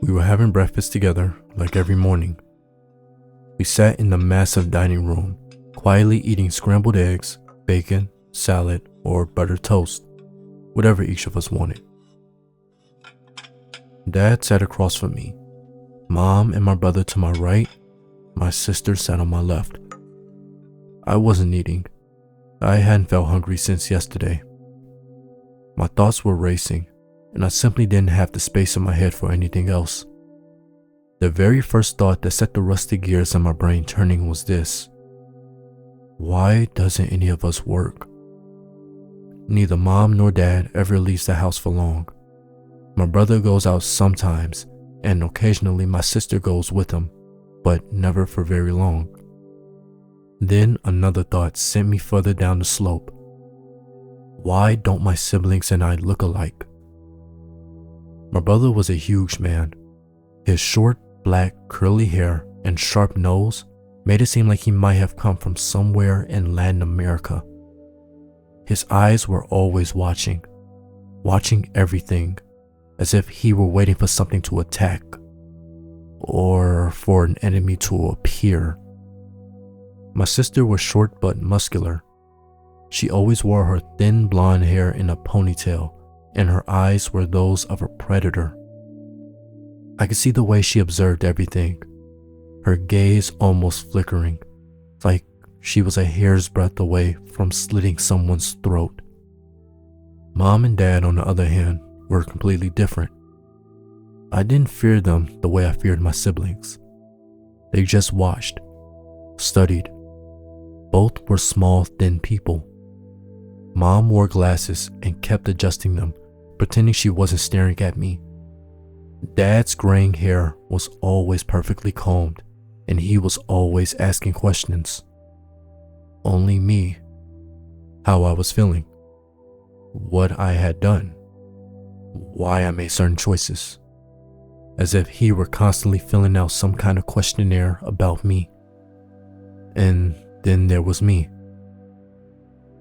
We were having breakfast together, like every morning. We sat in the massive dining room, quietly eating scrambled eggs, bacon, salad, or buttered toast, whatever each of us wanted. Dad sat across from me. Mom and my brother to my right. My sister sat on my left. I wasn't eating. I hadn't felt hungry since yesterday. My thoughts were racing, and I simply didn't have the space in my head for anything else. The very first thought that set the rusty gears in my brain turning was this: why doesn't any of us work? Neither Mom nor Dad ever leaves the house for long. My brother goes out sometimes, and occasionally my sister goes with him, but never for very long. Then another thought sent me further down the slope. Why don't my siblings and I look alike? My brother was a huge man. His short, black, curly hair and sharp nose made it seem like he might have come from somewhere in Latin America. His eyes were always watching everything, as if he were waiting for something to attack, or for an enemy to appear. My sister was short but muscular. She always wore her thin blonde hair in a ponytail, and her eyes were those of a predator. I could see the way she observed everything, her gaze almost flickering, like she was a hair's breadth away from slitting someone's throat. Mom and Dad, on the other hand, were completely different. I didn't fear them the way I feared my siblings. They just watched, studied. Both were small, thin people. Mom wore glasses and kept adjusting them, pretending she wasn't staring at me. Dad's graying hair was always perfectly combed, and he was always asking questions. Only me. How I was feeling. What I had done. Why I made certain choices. As if he were constantly filling out some kind of questionnaire about me. And then there was me.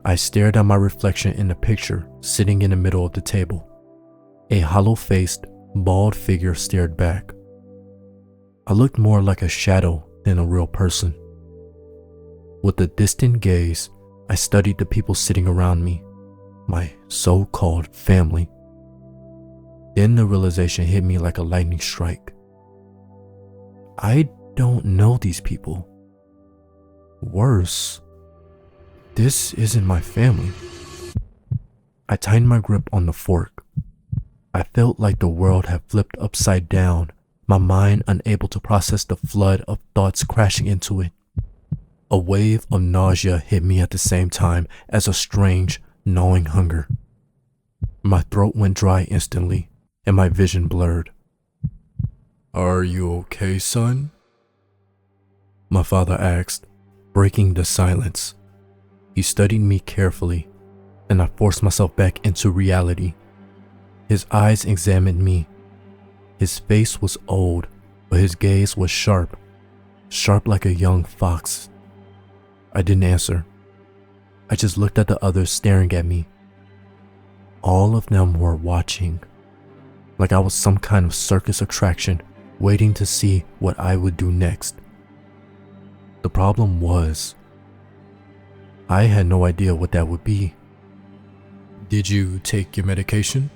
I stared at my reflection in the picture sitting in the middle of the table. A hollow-faced, bald figure stared back. I looked more like a shadow than a real person. With a distant gaze, I studied the people sitting around me, my so-called family. Then the realization hit me like a lightning strike. I don't know these people. Worse, this isn't my family. I tightened my grip on the fork. I felt like the world had flipped upside down, my mind unable to process the flood of thoughts crashing into it. A wave of nausea hit me at the same time as a strange, gnawing hunger. My throat went dry instantly, and my vision blurred. "Are you okay, son?" My father asked, breaking the silence. He studied me carefully, and I forced myself back into reality. His eyes examined me. His face was old, but his gaze was sharp like a young fox. I didn't answer. I just looked at the others staring at me. All of them were watching, like I was some kind of circus attraction, waiting to see what I would do next. The problem was, I had no idea what that would be. "Did you take your medication?"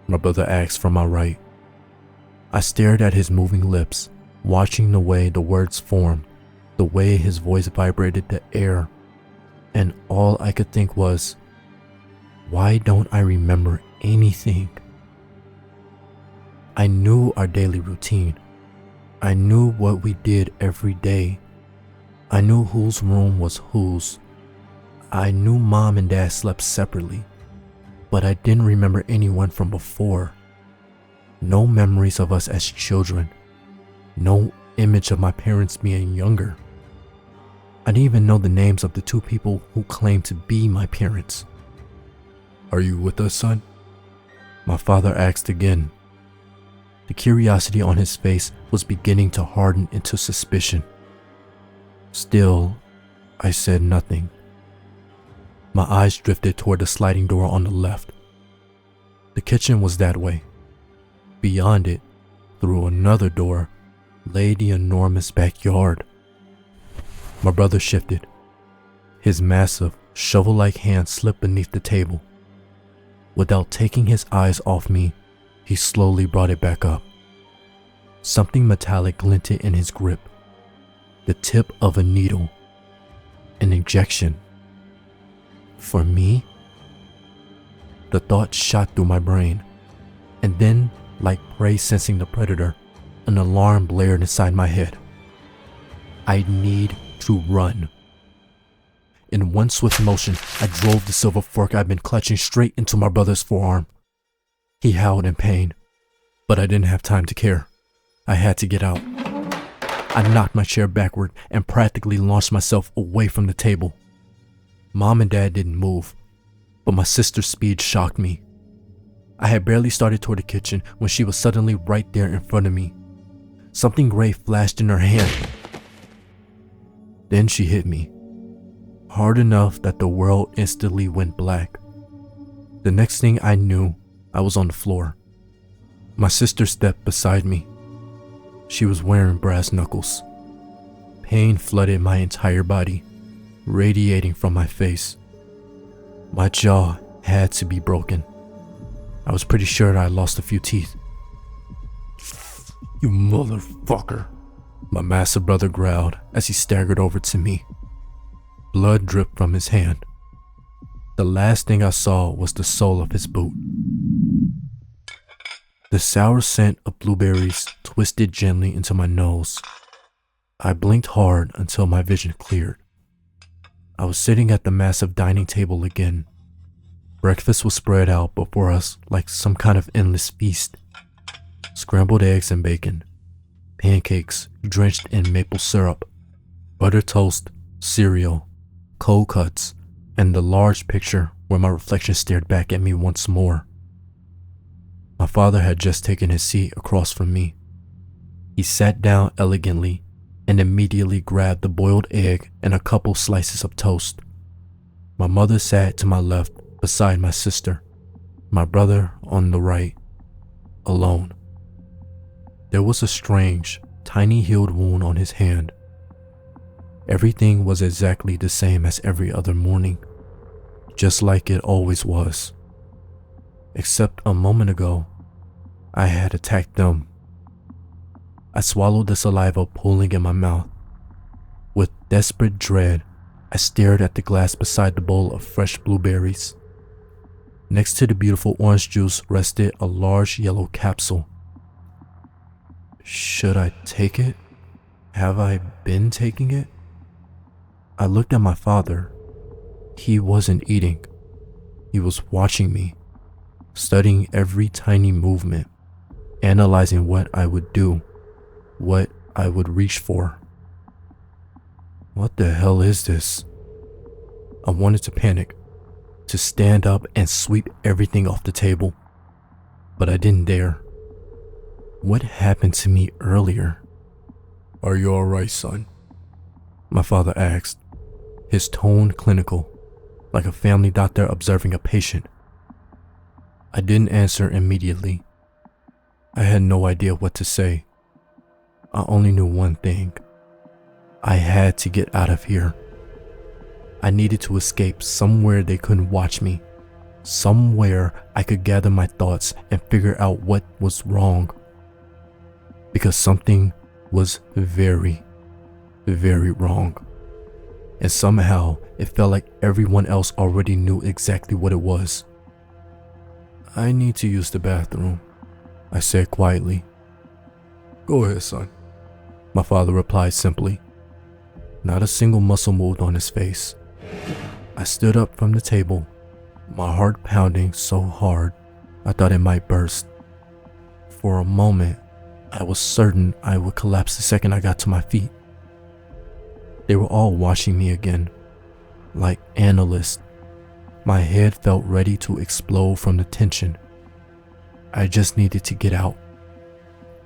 my brother asked from my right. I stared at his moving lips, watching the way the words formed, the way his voice vibrated the air, and all I could think was, why don't I remember anything? I knew our daily routine. I knew what we did every day. I knew whose room was whose. I knew Mom and Dad slept separately, but I didn't remember anyone from before. No memories of us as children. No image of my parents being younger. I didn't even know the names of the two people who claimed to be my parents. "Are you with us, son?" my father asked again. The curiosity on his face was beginning to harden into suspicion. Still, I said nothing. My eyes drifted toward the sliding door on the left. The kitchen was that way. Beyond it, Through another door lay the enormous backyard. My brother shifted. His massive, shovel-like hand slipped beneath the table. Without taking his eyes off me, he slowly brought it back up. Something metallic glinted in his grip. The tip of a needle. An injection. For me? The thought shot through my brain, and then, like prey sensing the predator, an alarm blared inside my head. I need to run. In one swift motion, I drove the silver fork I'd been clutching straight into my brother's forearm. He howled in pain, but I didn't have time to care. I had to get out. I knocked my chair backward and practically launched myself away from the table. Mom and Dad didn't move, but my sister's speed shocked me. I had barely started toward the kitchen when she was suddenly right there in front of me. Something gray flashed in her hand. Then she hit me, hard enough that the world instantly went black. The next thing I knew, I was on the floor. My sister stepped beside me. She was wearing brass knuckles. Pain flooded my entire body, radiating from my face. My jaw had to be broken. I was pretty sure I lost a few teeth. "You motherfucker," my massive brother growled as he staggered over to me. Blood dripped from his hand. The last thing I saw was the sole of his boot. The sour scent of blueberries twisted gently into my nose. I blinked hard until my vision cleared. I was sitting at the massive dining table again. Breakfast was spread out before us like some kind of endless feast. Scrambled eggs and bacon, pancakes drenched in maple syrup, butter toast, cereal, cold cuts, and the large picture where my reflection stared back at me once more. My father had just taken his seat across from me. He sat down elegantly and immediately grabbed the boiled egg and a couple slices of toast. My mother sat to my left beside my sister, my brother on the right, alone. There was a strange, tiny healed wound on his hand. Everything was exactly the same as every other morning, just like it always was. Except a moment ago, I had attacked them. I swallowed the saliva pooling in my mouth. With desperate dread, I stared at the glass beside the bowl of fresh blueberries. Next to the beautiful orange juice rested a large yellow capsule. Should I take it? Have I been taking it? I looked at my father. He wasn't eating. He was watching me, studying every tiny movement, analyzing what I would do, what I would reach for. What the hell is this? I wanted to panic, to stand up and sweep everything off the table, but I didn't dare. What happened to me earlier? "Are you alright, son?" my father asked, his tone clinical, like a family doctor observing a patient. I didn't answer immediately. I had no idea what to say. I only knew one thing. I had to get out of here. I needed to escape somewhere they couldn't watch me, somewhere I could gather my thoughts and figure out what was wrong. Because something was very, very wrong. And somehow it felt like everyone else already knew exactly what it was. "I need to use the bathroom," I said quietly. "Go ahead, son," my father replied simply. Not a single muscle moved on his face. I stood up from the table, my heart pounding so hard I thought it might burst. For a moment, I was certain I would collapse the second I got to my feet. They were all watching me again, like analysts. My head felt ready to explode from the tension. I just needed to get out.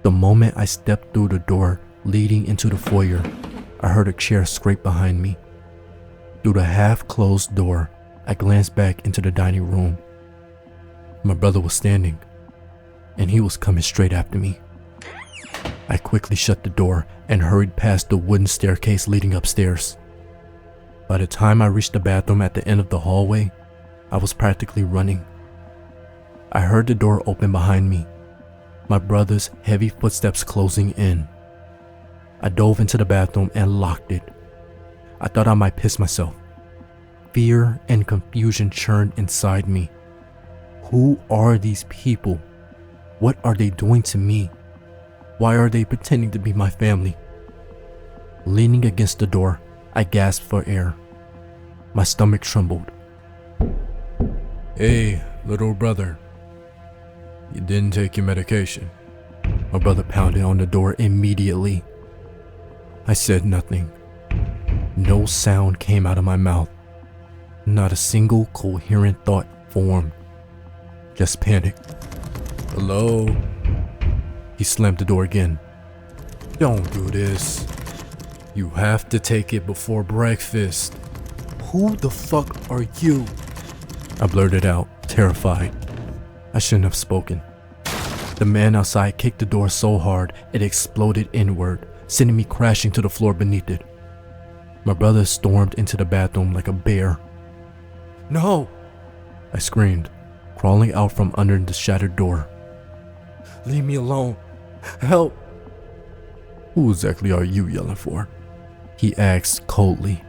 The moment I stepped through the door leading into the foyer, I heard a chair scrape behind me. Through the half-closed door, I glanced back into the dining room. My brother was standing, and he was coming straight after me. I quickly shut the door and hurried past the wooden staircase leading upstairs. By the time I reached the bathroom at the end of the hallway, I was practically running. I heard the door open behind me, my brother's heavy footsteps closing in. I dove into the bathroom and locked it. I thought I might piss myself. Fear and confusion churned inside me. Who are these people? What are they doing to me? Why are they pretending to be my family? Leaning against the door, I gasped for air. My stomach trembled. "Hey, little brother. You didn't take your medication." My brother pounded on the door immediately. I said nothing. No sound came out of my mouth. Not a single coherent thought formed. Just panic. "Hello?" He slammed the door again. "Don't do this. You have to take it before breakfast." "Who the fuck are you?" I blurted out, terrified. I shouldn't have spoken. The man outside kicked the door so hard it exploded inward, sending me crashing to the floor beneath it. My brother stormed into the bathroom like a bear. "No!" I screamed, crawling out from under the shattered door. "Leave me alone. Help!" "Who exactly are you yelling for?" he asked coldly.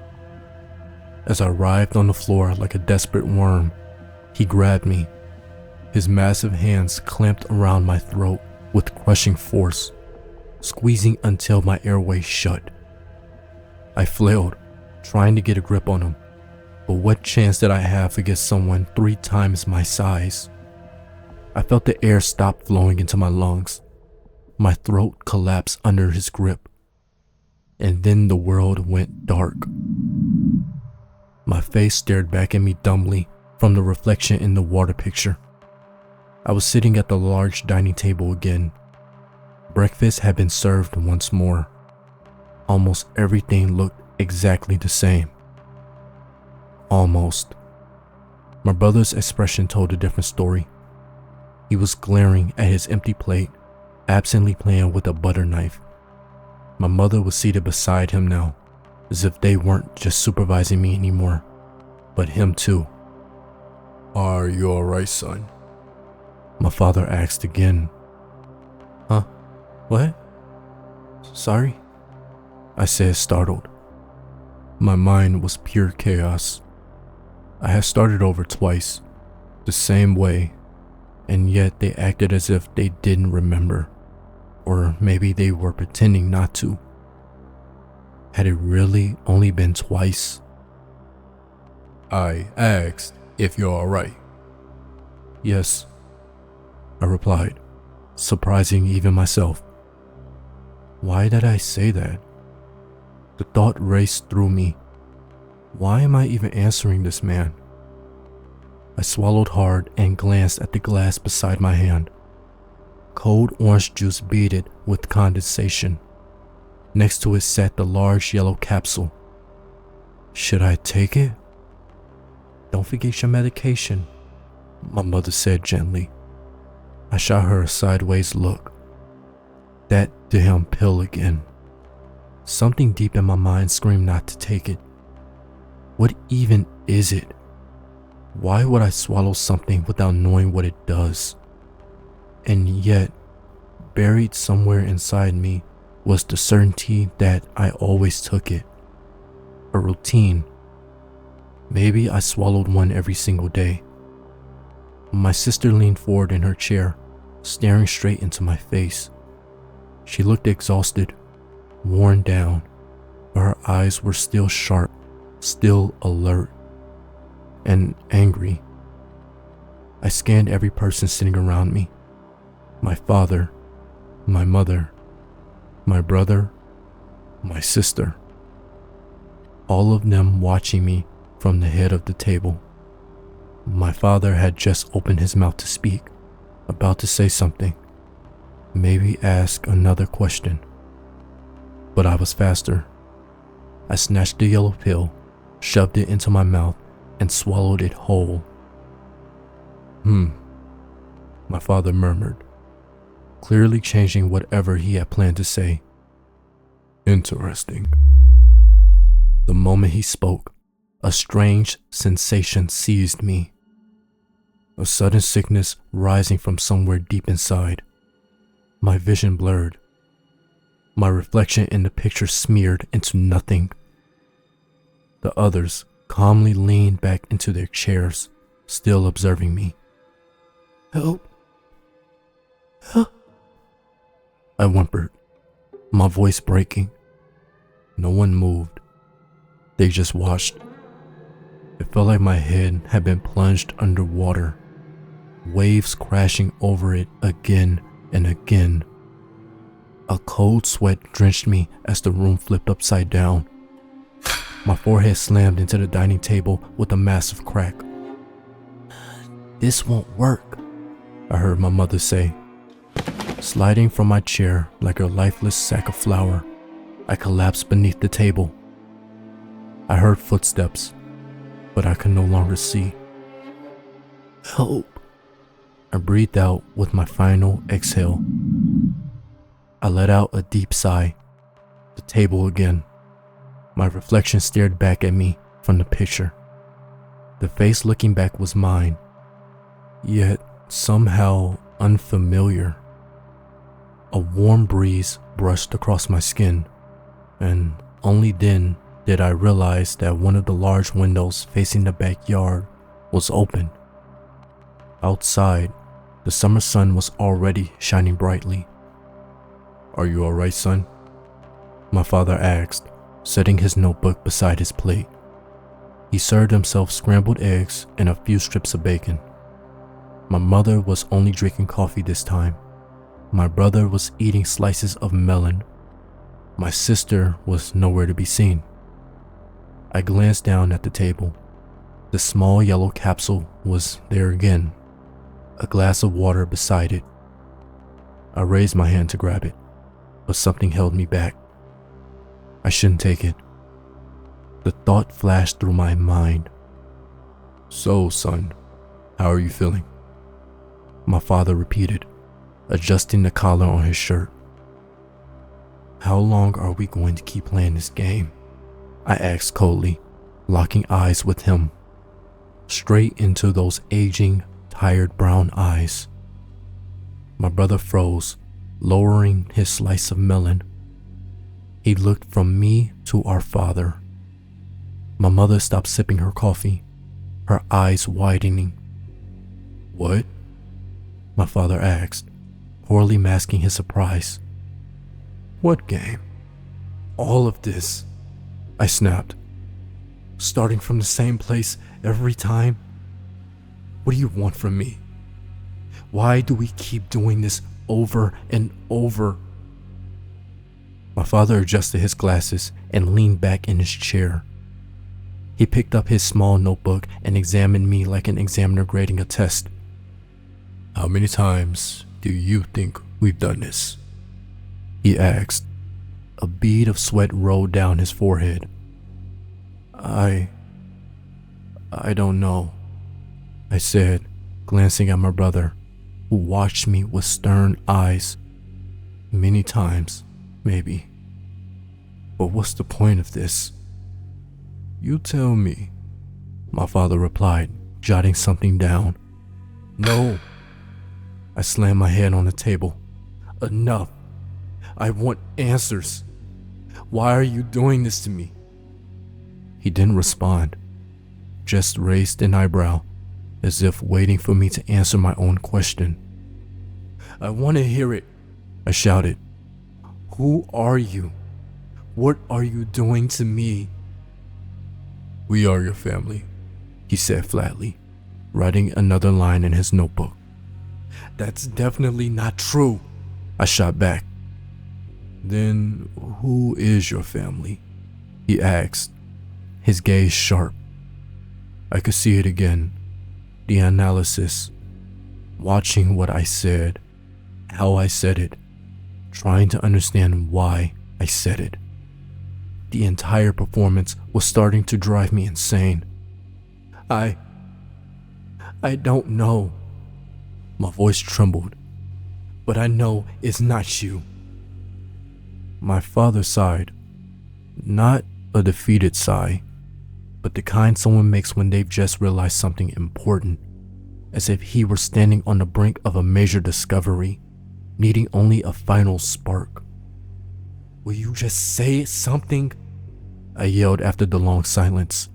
As I writhed on the floor like a desperate worm, he grabbed me. His massive hands clamped around my throat with crushing force, squeezing until my airway shut. I flailed, trying to get a grip on him, but what chance did I have against someone 3 times my size? I felt the air stop flowing into my lungs. My throat collapsed under his grip, and then the world went dark. My face stared back at me dumbly from the reflection in the water picture. I was sitting at the large dining table again. Breakfast had been served once more. Almost everything looked exactly the same. Almost. My brother's expression told a different story. He was glaring at his empty plate, absently playing with a butter knife. My mother was seated beside him now, as if they weren't just supervising me anymore, but him too. "Are you alright, son?" my father asked again. "Huh? What? Sorry?" I said, startled. My mind was pure chaos. I had started over twice, the same way, and yet they acted as if they didn't remember, or maybe they were pretending not to. Had it really only been twice? "I asked if you're alright." "Yes," I replied, surprising even myself. Why did I say that? The thought raced through me. Why am I even answering this man? I swallowed hard and glanced at the glass beside my hand. Cold orange juice beaded with condensation. Next to it sat the large yellow capsule. Should I take it? "Don't forget your medication," my mother said gently. I shot her a sideways look. That damn pill again. Something deep in my mind screamed not to take it. What even is it? Why would I swallow something without knowing what it does? And yet, buried somewhere inside me was the certainty that I always took it. A routine. Maybe I swallowed one every single day. My sister leaned forward in her chair, staring straight into my face. She looked exhausted, worn down, but her eyes were still sharp, still alert, and angry. I scanned every person sitting around me. My father, my mother, my brother, my sister. All of them watching me from the head of the table. My father had just opened his mouth to speak, about to say something, maybe ask another question. But I was faster. I snatched the yellow pill, shoved it into my mouth, and swallowed it whole. My father murmured. clearly changing whatever he had planned to say. Interesting. The moment he spoke, a strange sensation seized me. A sudden sickness rising from somewhere deep inside. My vision blurred. My reflection in the picture smeared into nothing. The others calmly leaned back into their chairs, still observing me. Help! Help! I whimpered, my voice breaking. No one moved. They just watched. It felt like my head had been plunged underwater, waves crashing over it again and again. A cold sweat drenched me as the room flipped upside down. My forehead slammed into the dining table with a massive crack. This won't work, I heard my mother say. Sliding from my chair like a lifeless sack of flour, I collapsed beneath the table. I heard footsteps, but I could no longer see. Help! I breathed out with my final exhale. I let out a deep sigh. The table again. My reflection stared back at me from the picture. The face looking back was mine, yet somehow unfamiliar. A warm breeze brushed across my skin, and only then did I realize that one of the large windows facing the backyard was open. Outside, the summer sun was already shining brightly. Are you all right, son? My father asked, setting his notebook beside his plate. He served himself scrambled eggs and a few strips of bacon. My mother was only drinking coffee this time. My brother was eating slices of melon. My sister was nowhere to be seen. I glanced down at the table. The small yellow capsule was there again, a glass of water beside it. I raised my hand to grab it, but something held me back. I shouldn't take it. The thought flashed through my mind. So, son, how are you feeling? My father repeated, adjusting the collar on his shirt. How long are we going to keep playing this game? I asked coldly, locking eyes with him, straight into those aging, tired brown eyes. My brother froze, lowering his slice of melon. He looked from me to our father. My mother stopped sipping her coffee, her eyes widening. What? My father asked, poorly masking his surprise. What game? All of this, I snapped. Starting from the same place every time? What do you want from me? Why do we keep doing this over and over? My father adjusted his glasses and leaned back in his chair. He picked up his small notebook and examined me like an examiner grading a test. How many times do you think we've done this? He asked. A bead of sweat rolled down his forehead. I don't know, I said, glancing at my brother, who watched me with stern eyes. Many times, maybe. But what's the point of this? You tell me, my father replied, jotting something down. No. I slammed my head on the table. Enough. I want answers. Why are you doing this to me? He didn't respond, just raised an eyebrow, as if waiting for me to answer my own question. I want to hear it, I shouted. Who are you? What are you doing to me? We are your family, he said flatly, writing another line in his notebook. That's definitely not true, I shot back. Then who is your family? He asked, his gaze sharp. I could see it again, the analysis, watching what I said, how I said it, trying to understand why I said it. The entire performance was starting to drive me insane. I don't know. My voice trembled. but I know it's not you." My father sighed. Not a defeated sigh, but the kind someone makes when they've just realized something important, as if he were standing on the brink of a major discovery, needing only a final spark. "Will you just say something?" I yelled after the long silence.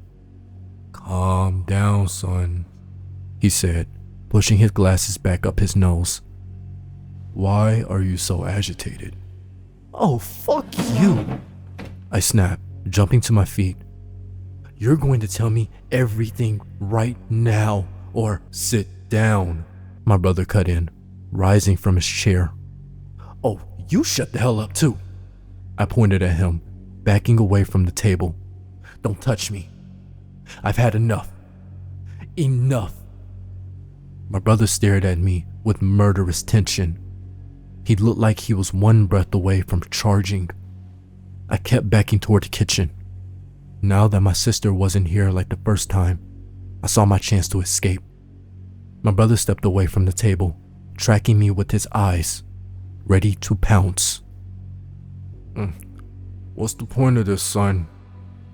"Calm down, son," he said, pushing his glasses back up his nose. "Why are you so agitated?" "Oh, fuck you," I snapped, jumping to my feet. "You're going to tell me everything right now, or sit down," my brother cut in, rising from his chair. "Oh, you shut the hell up too," I pointed at him, backing away from the table. "Don't touch me. I've had enough. Enough." My brother stared at me with murderous tension. He looked like he was one breath away from charging. I kept backing toward the kitchen. Now that my sister wasn't here like the first time, I saw my chance to escape. My brother stepped away from the table, tracking me with his eyes, ready to pounce. "What's the point of this, son?"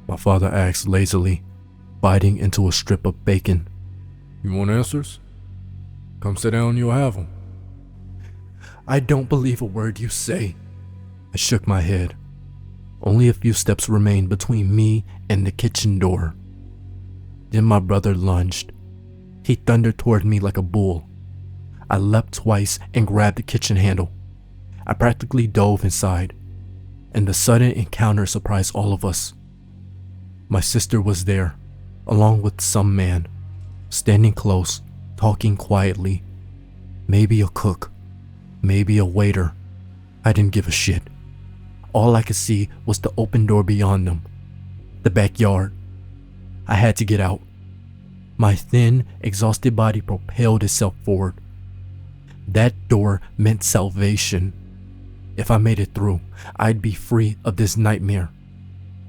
my father asked lazily, biting into a strip of bacon. "You want answers? Come sit down and you'll have them." "I don't believe a word you say." I shook my head. Only a few steps remained between me and the kitchen door. Then my brother lunged. He thundered toward me like a bull. I leapt twice and grabbed the kitchen handle. I practically dove inside, and the sudden encounter surprised all of us. My sister was there, along with some man, standing close, talking quietly. Maybe a cook, maybe a waiter. I didn't give a shit. All I could see was the open door beyond them, the backyard. I had to get out. My thin, exhausted body propelled itself forward. That door meant salvation. If I made it through, I'd be free of this nightmare,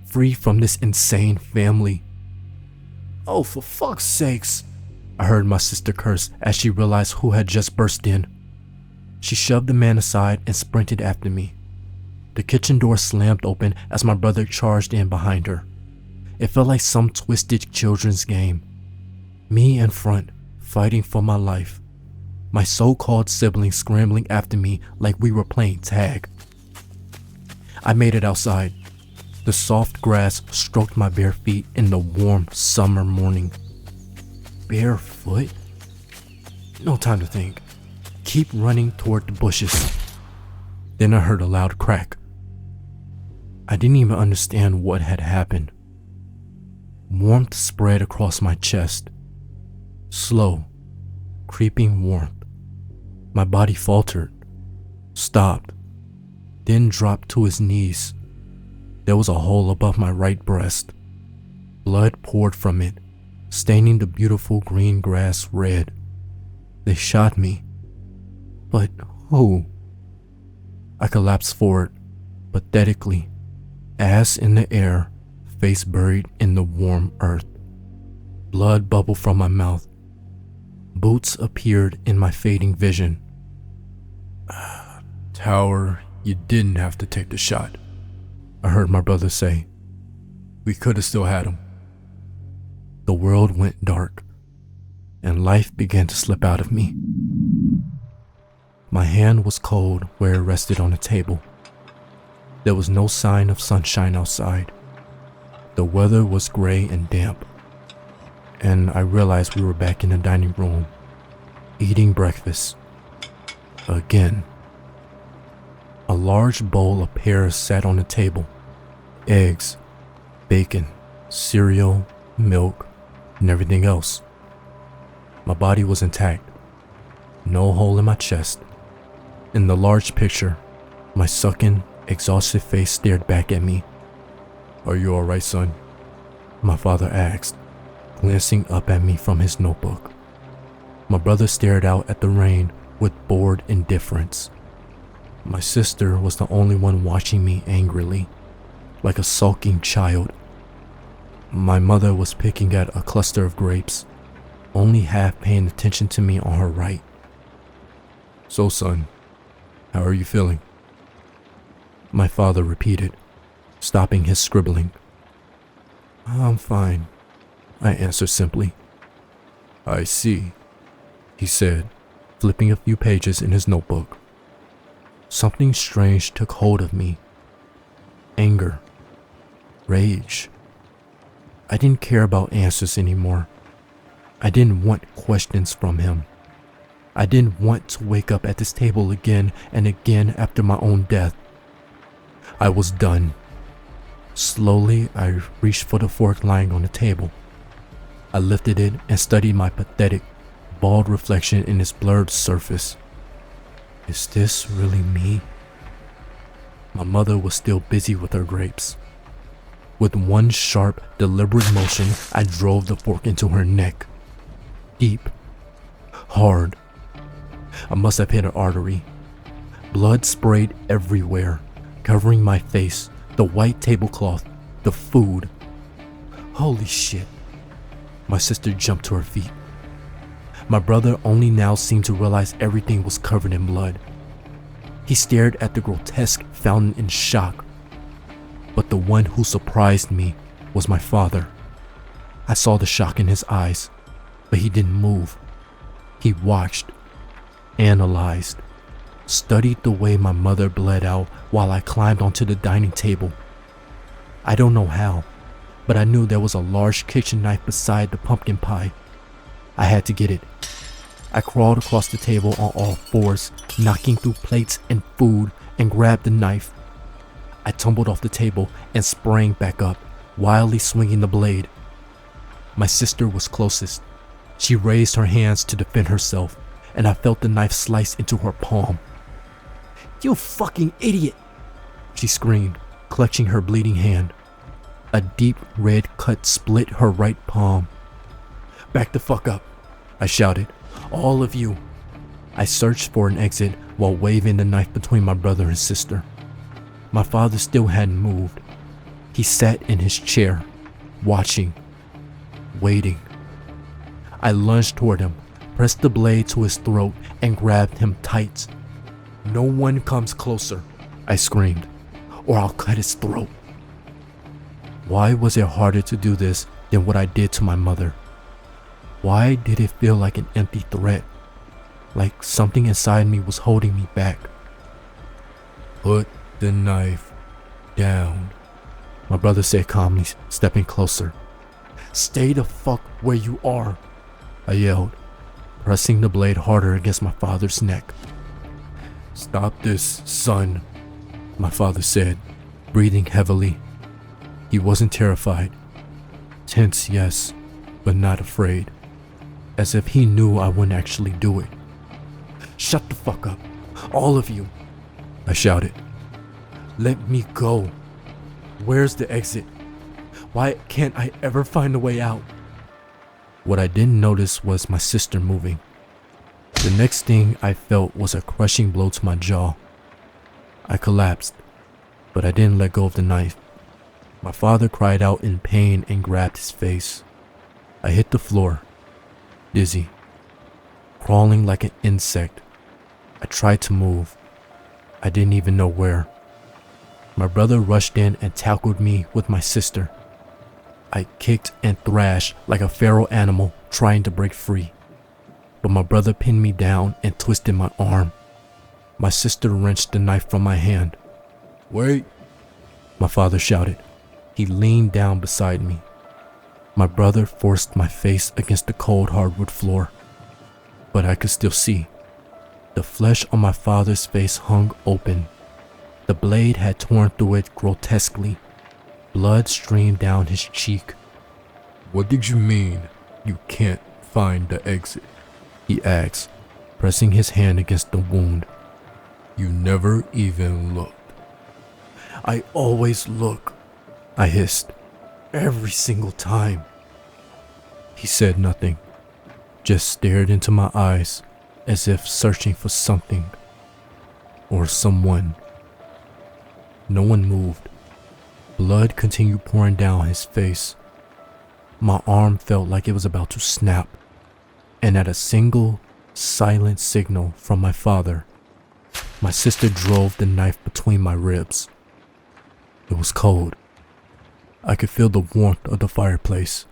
free from this insane family. "Oh, for fuck's sakes," I heard my sister curse as she realized who had just burst in. She shoved the man aside and sprinted after me. The kitchen door slammed open as my brother charged in behind her. It felt like some twisted children's game. Me in front, fighting for my life. My so-called siblings scrambling after me like we were playing tag. I made it outside. The soft grass stroked my bare feet in the warm summer morning. Barefoot? No time to think. Keep running toward the bushes. Then I heard a loud crack. I didn't even understand what had happened. Warmth spread across my chest. Slow, creeping warmth. My body faltered, stopped, then dropped to his knees. There was a hole above my right breast. Blood poured from it, staining the beautiful green grass red. They shot me. But who? I collapsed forward, pathetically, ass in the air, face buried in the warm earth. Blood bubbled from my mouth. Boots appeared in my fading vision. "Tower, you didn't have to take the shot," I heard my brother say. "We could have still had him." The world went dark, and life began to slip out of me. My hand was cold where it rested on the table. There was no sign of sunshine outside. The weather was gray and damp, and I realized we were back in the dining room, eating breakfast. Again. A large bowl of pears sat on the table. Eggs, bacon, cereal, milk, and everything else. My body was intact. No hole in my chest. In the large picture, my sunken, exhausted face stared back at me. "Are you alright, son?" my father asked, glancing up at me from his notebook. My brother stared out at the rain with bored indifference. My sister was the only one watching me angrily, like a sulking child. My mother was picking at a cluster of grapes, only half paying attention to me on her right. "So, son, How are you feeling? My father repeated, stopping his scribbling. I'm fine, I answered simply. I see, he said, flipping a few pages in his notebook. Something strange took hold of me. Anger. Rage. I didn't care about answers anymore. I didn't want questions from him. I didn't want to wake up at this table again and again after my own death. I was done. Slowly, I reached for the fork lying on the table. I lifted it and studied my pathetic, bald reflection in its blurred surface. Is this really me? My mother was still busy with her grapes. With one sharp, deliberate motion, I drove the fork into her neck. Deep. Hard. I must have hit an artery. Blood sprayed everywhere, covering my face, the white tablecloth, the food. Holy shit. My sister jumped to her feet. My brother only now seemed to realize everything was covered in blood. He stared at the grotesque fountain in shock. But the one who surprised me was my father. I saw the shock in his eyes, but he didn't move. He watched, analyzed, studied the way my mother bled out while I climbed onto the dining table. I don't know how, but I knew there was a large kitchen knife beside the pumpkin pie. I had to get it. I crawled across the table on all fours, knocking through plates and food, and grabbed the knife. I tumbled off the table and sprang back up, wildly swinging the blade. My sister was closest. She raised her hands to defend herself, and I felt the knife slice into her palm. "You fucking idiot!" she screamed, clutching her bleeding hand. A deep red cut split her right palm. "Back the fuck up," I shouted. "All of you." I searched for an exit while waving the knife between my brother and sister. My father still hadn't moved. He sat in his chair, watching, waiting. I lunged toward him, pressed the blade to his throat, and grabbed him tight. "No one comes closer," I screamed, "or I'll cut his throat." Why was it harder to do this than what I did to my mother? Why did it feel like an empty threat? Like something inside me was holding me back? "Put the knife down," my brother said calmly, stepping closer. "Stay the fuck where you are," I yelled, pressing the blade harder against my father's neck. "Stop this, son," my father said, breathing heavily. He wasn't terrified. Tense, yes, but not afraid. As if he knew I wouldn't actually do it. "Shut the fuck up, all of you," I shouted. "Let me go. Where's the exit? Why can't I ever find a way out?" What I didn't notice was my sister moving. The next thing I felt was a crushing blow to my jaw. I collapsed, but I didn't let go of the knife. My father cried out in pain and grabbed his face. I hit the floor, dizzy, crawling like an insect. I tried to move. I didn't even know where. My brother rushed in and tackled me with my sister. I kicked and thrashed like a feral animal trying to break free. But my brother pinned me down and twisted my arm. My sister wrenched the knife from my hand. "Wait," my father shouted. He leaned down beside me. My brother forced my face against the cold hardwood floor, but I could still see. The flesh on my father's face hung open. The blade had torn through it grotesquely. Blood streamed down his cheek. "What did you mean, you can't find the exit?" he asked, pressing his hand against the wound. "You never even looked." "I always look," I hissed. "Every single time." He said nothing, just stared into my eyes as if searching for something or someone. No one moved. Blood continued pouring down his face. My arm felt like it was about to snap, and at a single, silent signal from my father, My sister drove the knife between my ribs. It was cold. I could feel the warmth of the fireplace,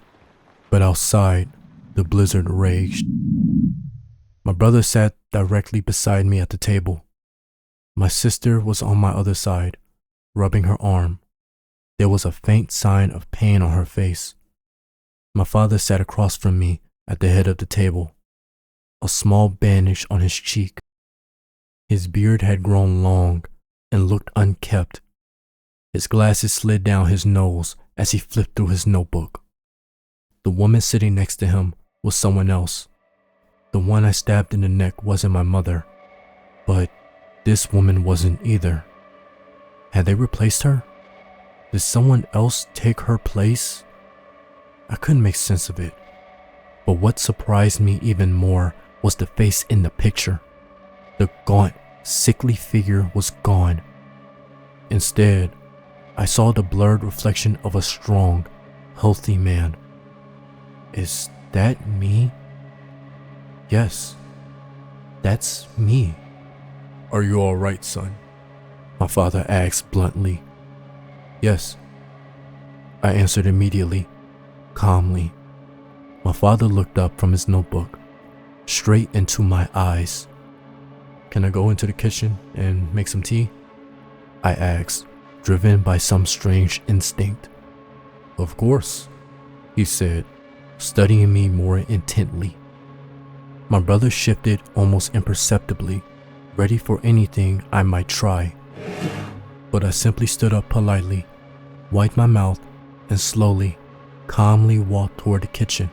but outside, the blizzard raged. My brother sat directly beside me at the table. My sister was on my other side, rubbing her arm. There was a faint sign of pain on her face. My father sat across from me at the head of the table, a small bandage on his cheek. His beard had grown long and looked unkempt. His glasses slid down his nose as he flipped through his notebook. The woman sitting next to him was someone else. The one I stabbed in the neck wasn't my mother, but this woman wasn't either. Had they replaced her? Did someone else take her place? I couldn't make sense of it. But what surprised me even more was the face in the picture. The gaunt, sickly figure was gone. Instead, I saw the blurred reflection of a strong, healthy man. Is that me? Yes, that's me. Are you all right, son? My father asked bluntly. Yes, I answered immediately, calmly. My father looked up from his notebook, straight into my eyes. Can I go into the kitchen and make some tea? I asked, driven by some strange instinct. Of course, he said, studying me more intently. My brother shifted almost imperceptibly, ready for anything I might try. But I simply stood up politely, wiped my mouth, and slowly, calmly walked toward the kitchen.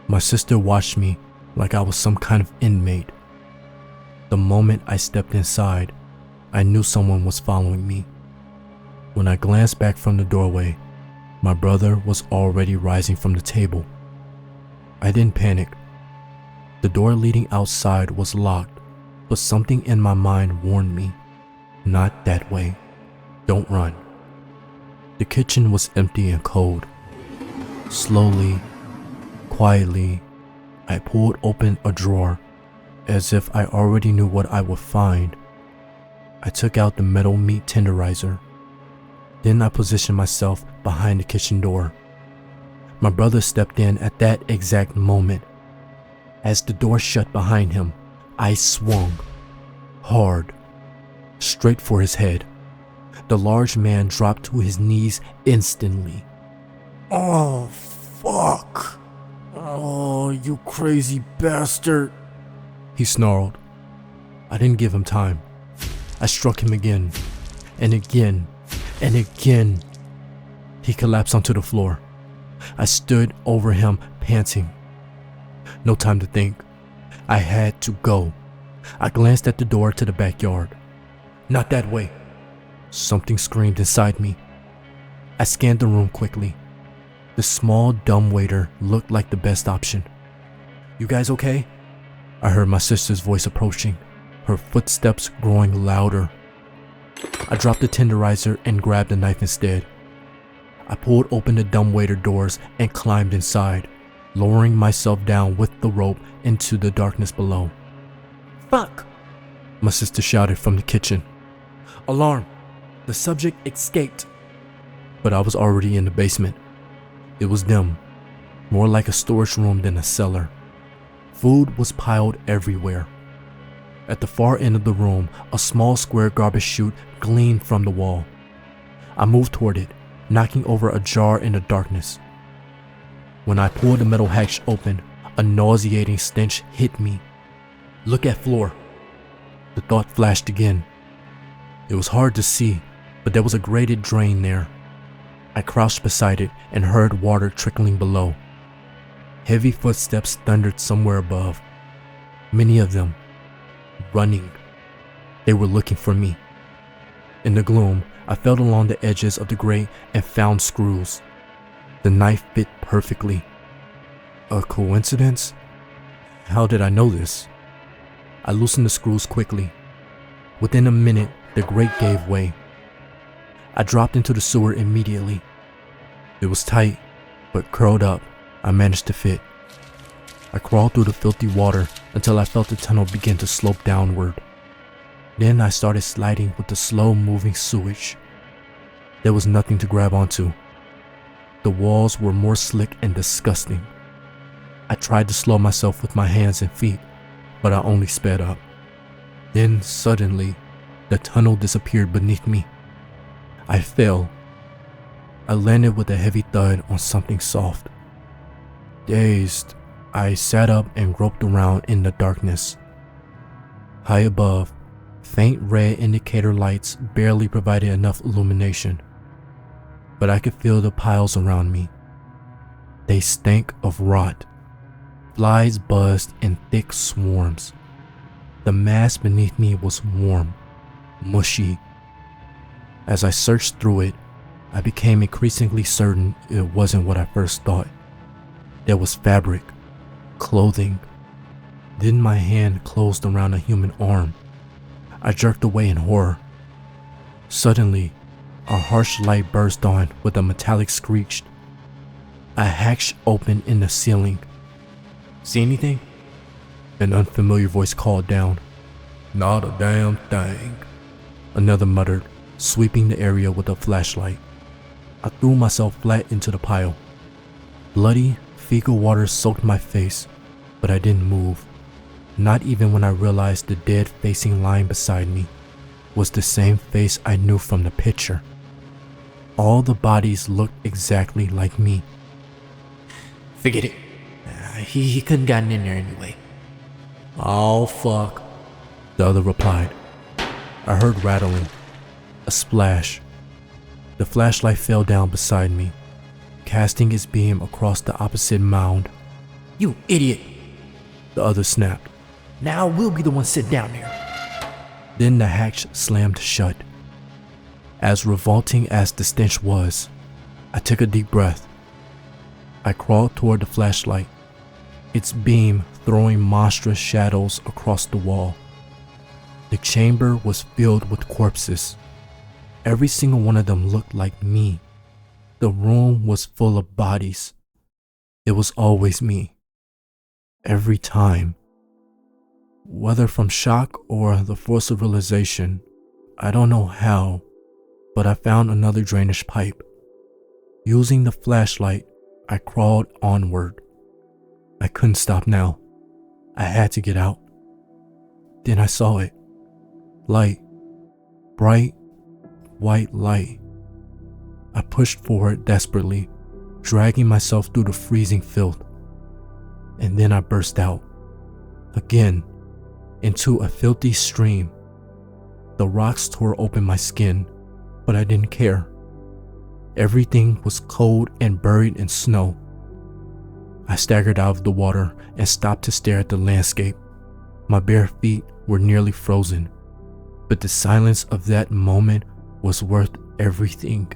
My sister watched me like I was some kind of inmate. The moment I stepped inside, I knew someone was following me. When I glanced back from the doorway, my brother was already rising from the table. I didn't panic. The door leading outside was locked, but something in my mind warned me, not that way. Don't run. The kitchen was empty and cold. Slowly, quietly, I pulled open a drawer, as if I already knew what I would find. I took out the metal meat tenderizer. Then I positioned myself behind the kitchen door. My brother stepped in at that exact moment. As the door shut behind him, I swung, hard, straight for his head. The large man dropped to his knees instantly. Oh, fuck. Oh, you crazy bastard, he snarled. I didn't give him time. I struck him again, and again, and again. He collapsed onto the floor. I stood over him, panting. No time to think. I had to go. I glanced at the door to the backyard. Not that way. Something screamed inside me. I scanned the room quickly. The small dumbwaiter looked like the best option. You guys okay? I heard my sister's voice approaching, her footsteps growing louder. I dropped the tenderizer and grabbed the knife instead. I pulled open the dumbwaiter doors and climbed inside, lowering myself down with the rope into the darkness below. Fuck! My sister shouted from the kitchen. Alarm! The subject escaped. But I was already in the basement. It was dim, more like a storage room than a cellar. Food was piled everywhere. At the far end of the room, a small square garbage chute gleamed from the wall. I moved toward it, knocking over a jar in the darkness. When I pulled the metal hatch open, a nauseating stench hit me. Look at floor. The thought flashed again. It was hard to see, but there was a grated drain there. I crouched beside it and heard water trickling below. Heavy footsteps thundered somewhere above. Many of them, running. They were looking for me. In the gloom, I felt along the edges of the grate and found screws. The knife fit perfectly. A coincidence? How did I know this? I loosened the screws quickly. Within a minute, the grate gave way. I dropped into the sewer immediately. It was tight, but curled up, I managed to fit. I crawled through the filthy water until I felt the tunnel begin to slope downward. Then I started sliding with the slow-moving sewage. There was nothing to grab onto. The walls were more slick and disgusting. I tried to slow myself with my hands and feet, but I only sped up. Then suddenly, the tunnel disappeared beneath me. I fell. I landed with a heavy thud on something soft. Dazed, I sat up and groped around in the darkness. High above, faint red indicator lights barely provided enough illumination, but I could feel the piles around me. They stank of rot. Flies buzzed in thick swarms. The mass beneath me was warm, mushy. As I searched through it, I became increasingly certain it wasn't what I first thought. There was fabric, clothing. Then my hand closed around a human arm. I jerked away in horror. Suddenly, a harsh light burst on with a metallic screech. A hatch opened in the ceiling. "See anything?" An unfamiliar voice called down. "Not a damn thing," another muttered, sweeping the area with a flashlight. I threw myself flat into the pile. Bloody, fecal water soaked my face, but I didn't move. Not even when I realized the dead facing line beside me was the same face I knew from the picture. All the bodies looked exactly like me. Forget it. He couldn't gotten in there anyway. "Oh fuck," the other replied. I heard rattling, a splash. The flashlight fell down beside me, casting its beam across the opposite mound. "You idiot. The other snapped. Now we'll be the ones sit down there." Then the hatch slammed shut. As revolting as the stench was, I took a deep breath. I crawled toward the flashlight, its beam throwing monstrous shadows across the wall. The chamber was filled with corpses. Every single one of them looked like me. The room was full of bodies. It was always me. Every time. Whether from shock or the force of realization, I don't know how, but I found another drainage pipe. Using the flashlight, I crawled onward. I couldn't stop now. I had to get out. Then I saw it. Light. Bright, white light. I pushed forward desperately, dragging myself through the freezing filth. And then I burst out. Again, into a filthy stream. The rocks tore open my skin, but I didn't care. Everything was cold and buried in snow. I staggered out of the water and stopped to stare at the landscape. My bare feet were nearly frozen, but the silence of that moment was worth everything.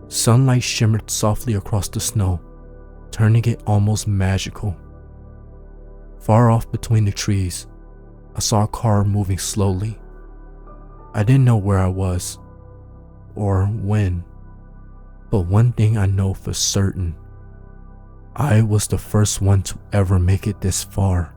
Sunlight shimmered softly across the snow, turning it almost magical. Far off between the trees, I saw a car moving slowly. I didn't know where I was, or when, but one thing I know for certain: I was the first one to ever make it this far.